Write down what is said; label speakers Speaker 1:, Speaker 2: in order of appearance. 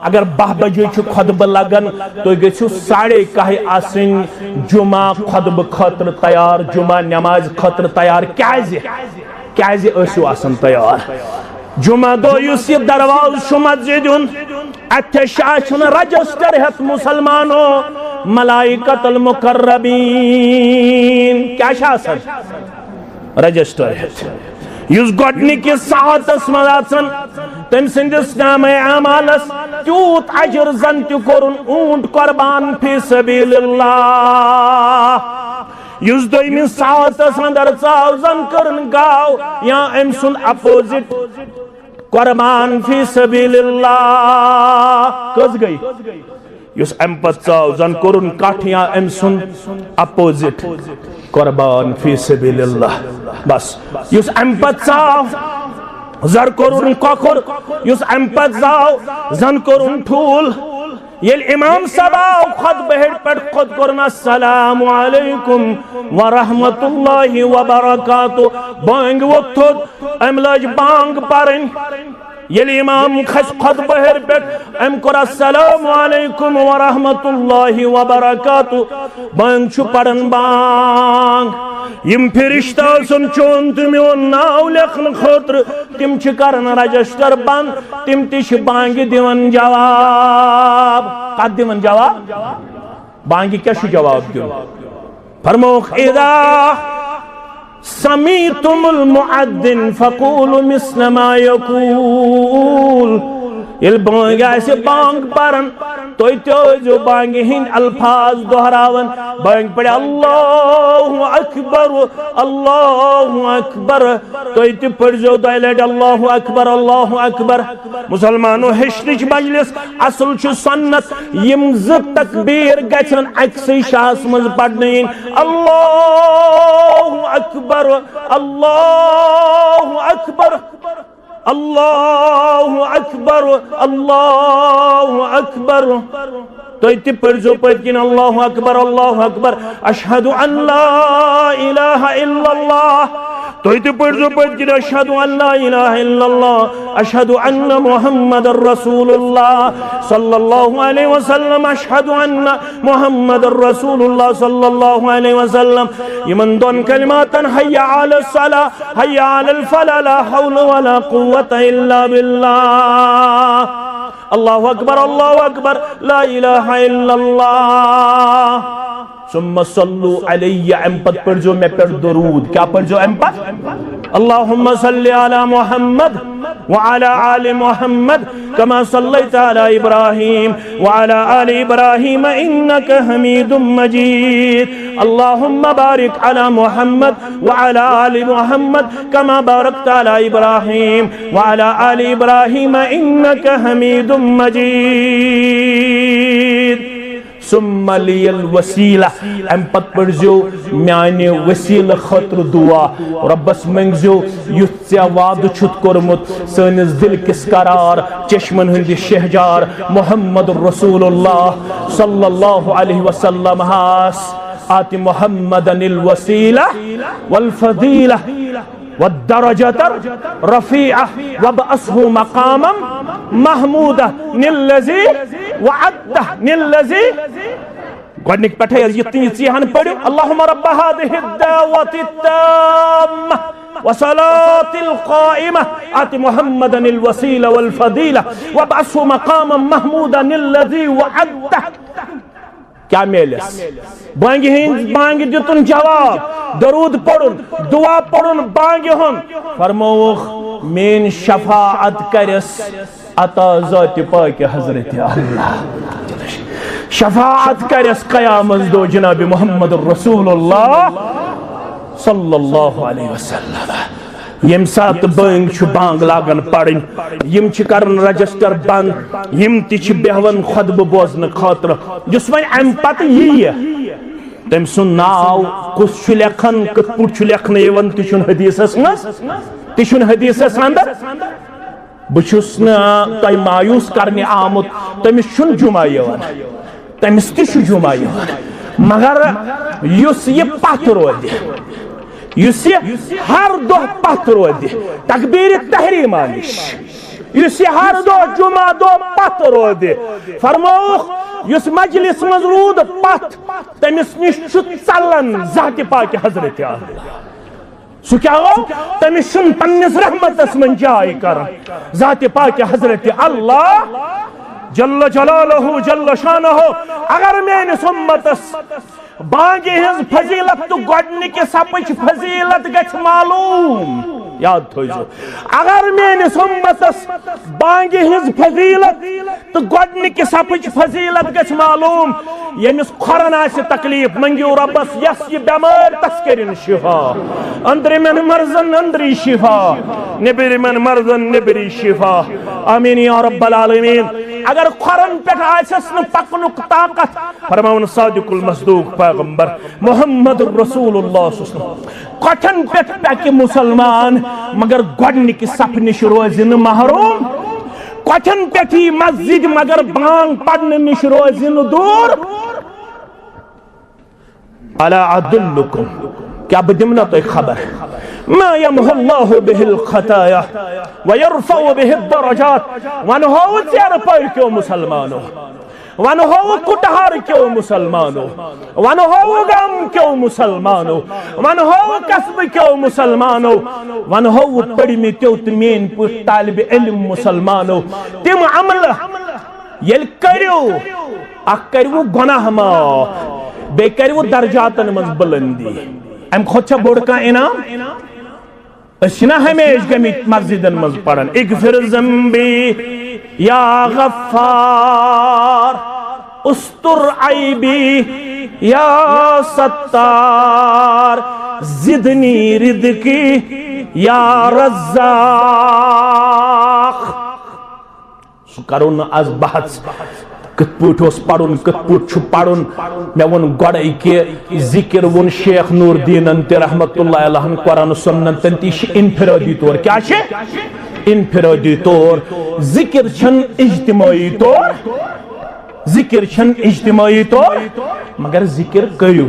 Speaker 1: अगर 10 बजे खुतब लगन तो गो 11:30 आसन जुमा खुतब खतर तैयार जुमा नमाज खतर तैयार क्या आसन तैयार जुमा दो यह दरवाज मस्जिद अतन रजिस्टर हेत मुसलमानो मलाइकतुल मुकर्रबीन क्या रजिस्टर हेत युस गोडनिकिस साअतस मज तम सिंदिस नामे अमालस तूत अजर जन तु कोरुन ऊंट कुर्बान फी सबीलिल्लाह युस दोयमिस साअतस अंदर चाव जन करन गाव या अम सुन अपोजिट कुर्बान फी सबीलिल्लाह कस गई युस अम पत चाव जन कोरुन कठ या अम सुन अपोजिट कुर्बान फी सबीलिल्लाह बस युस अम पत चाव जर कोरुन कोकुर युस अम पत चाव जन कोरुन ठूल येल इमाम सबाव खुद बहर पर खुद करना अस्सलामु अलैकुम व रहमतुल्लाहि व बरकातु बांग वक्त अमलज बांग परन येल इमाम खस खुद बहर पर अम कर अस्सलामु अलैकुम व रहमतुल्लाहि व बरकातु बांग छु परन बांग यम फरिश्ता सुन चोन तुम नाव लेखन खतर तिम छ करन रजिस्टर बंद तिम तिश बांग दिवन जवाब कद दिवन जवाब बांगी क्या जवाब दियो फरमोख इदा समीतुमुल मुअद्दिन फकूलु मिस्ल मा यकूल इल बांग ऐसे बांग परन तो जो बांग हिंद अल्फाज दोहरावन बांग पड़े अल्लाहु अकबर तो पढ़ो दलट अल्लाहु अकबर मुसलमानो हेशनिच मजलिस असल सन्नत यम ज तकबीर गछन अक्सई शाहस मज पढ़ने अल्लाहु अकबर अल्लाहु अकबर अल्लाहु अकबर अल्लाहु अकबर तो पढ़ो पकिन अल्लाहु अकबर अशहदु अन ला इलाहा इल्लल्लाह तो पढ़ो पकिन अशहदु अन ला इलाहा इल्लल्लाह अशहदु अन्न मुहम्मदुर रसूलुल्लाह सल्लल्लाहु अलैहि वसल्लम अशहदु अन्न मुहम्मदुर रसूलुल्लाह सल्लल्लाहु अलैहि वसल्लम यमन दोन कलिमातन हय्या अलस सला हय्या अलल फला ला हौला वला कुव्वता इल्ला बिल्लाह अल्लाहु अकबर ला इलाहा इल्लल्लाह सुम्मा सल्लु अलैया अम पद पढ़ो मैं पढ़ दरूद क्या पढ़ो अम पद अल्लाहुम्मा सल्लि अला मुहम्मद व अला आलि मुहम्मद कमा सल्लैता अला इब्राहीम व अला आलि इब्राहीम इन्नका हमीदुम मजीद अल्लाहुम्मा बारिक अला मुहम्मद व अला आलि मुहम्मद कमा बारकता अला इब्राहीम व अला आलि इब्राहीम इन्नका हमीदुम मजीद सुम्मा लियल वसीला अम पत पढ़ो म्याने वसील खतर दुआ रब्बस मंगजो युथ या वाद छुत कोरमुत सनिस दिल किस करार चश्मन हंद शहजार मुहम्मदुर रसूलुल्लाह सल्लल्लाहु अलैहि वसल्लम हास आति मुहम्मदनिल वसीला वल फदीला वद्दरजतर रफीअ वबअसहु मकामम महमूदा निल्लज़ी वअद्दा निल्लज़ी गॉडनिक पठे यतिन चिहन पढ़ो अल्लाहुम्मा रब्ब हादिहि दावति ताम्मा वसलातिल काइमा आति मुहम्मदनिल वसीला वल फदीला वबअसहु मकामम महमूदा निल्लज़ी वअद्दा क्या मेलस बांगी हिंद बांगी दितुन जवाब दरूद पढ़ुन दुआ पढ़ुन बांगी हुन फरमोख मेन शफाअत करस अता ज़ात पाक हजरत अल्लाह शफाअत करस क़यामत दो जनाब मुहम्मदुर रसूलुल्लाह सल्लल्लाहु अलैहि वसल्लम यम सात बांग बांग लागन पड़न यम करन रजिस्टर बंद यम बेहवन खुतब बोजन खतर जुस वन अम पत यी तम सुन नाव कुछ लेखन कत पुट लेखन यवन तुन हदीसस तुन हदीसस अंदर बहुस न मायूस करने आमुत तमिस जुमा यवन तमिस जुमा यवन मगर युस ये पत रोद हर दो पत रोद तकबीर तहरीमा निश इस हर दो जुमा दो पत रोद फरमोख युस मजलिस मज रूद पत तमिस निश चलन ज़ात पाक हजरत अल्लाह सु क्या गो तमिस पन्निस रहमतस मन जाय कर ज़ात पाक हजरत अल्लाह जल्ल जलालहु जल्ल शानहु अगर मेनिस उम्मतस बांगे हिज फजीलत तो गोडनिक सपच फजीलत गछ मालूम याद थोजो अगर मेनिस उम्मतस बांगे हिज फजीलत तो गोडनिक सपच फजीलत गछ मालूम यमिस खुरन आसे तकलीफ मंगियो रब्बस यस ये बीमार तस्करिन शिफा अंदर मन मर्जन अंदरी शिफा निबिर मन मर्जन निबिरी शिफा आमीन या रब्बल आलमीन अगर खुरन पे आसस न पकनुक ताकत फरमावन सादिकुल मसदूक पैगंबर मोहम्मद रसूलुल्लाह कठन पे पैके मुसलमान मगर गोडनिक सफ निश रोजिन महरूम कठन पे मस्जिद मगर बांग पढ़ने निश रोजिन दूर अला अदुल्लुकुम क्या बदिमना तो खबर मा यमहुल्लाहु बिहिल खताया व यरफउ बिहिद दरजात वन हो चेर पर क्यों मुसलमानों वन हो कुटहार क्यों मुसलमानों वन हो गम क्यों मुसलमानों वन हो कसब क्यों मुसलमानों वन हो पढ़ी में क्यों तुमेन तालिब इल्म मुसलमानों तिम अमल यल करियो अकरियो गुनाह मा बे करियो दर्जातन मज बुलंदी अम खोच बोड़ का इनाम अशना हमेश गमी मस्जिदन मज पढ़न इगफिर ज़ंबी या गफ्फार उस्तुर ऐबी या सत्तार जिदनी रिदकी या रज़्ज़ाक़ करो न आज बहस कत पढ़ुन कत पढ़ुन मे वो गोड़े कि जिक्र वो शेख नूरदीन ते रहमतुल्लाह अलैहि कुरान सुन्नत ती इनफिरादी तौर क्या इनफिरादी तौर जिक्र छन इज्तिमाई तौर जिक्र छन इज्तिमाई तौर मगर जिक्र करियो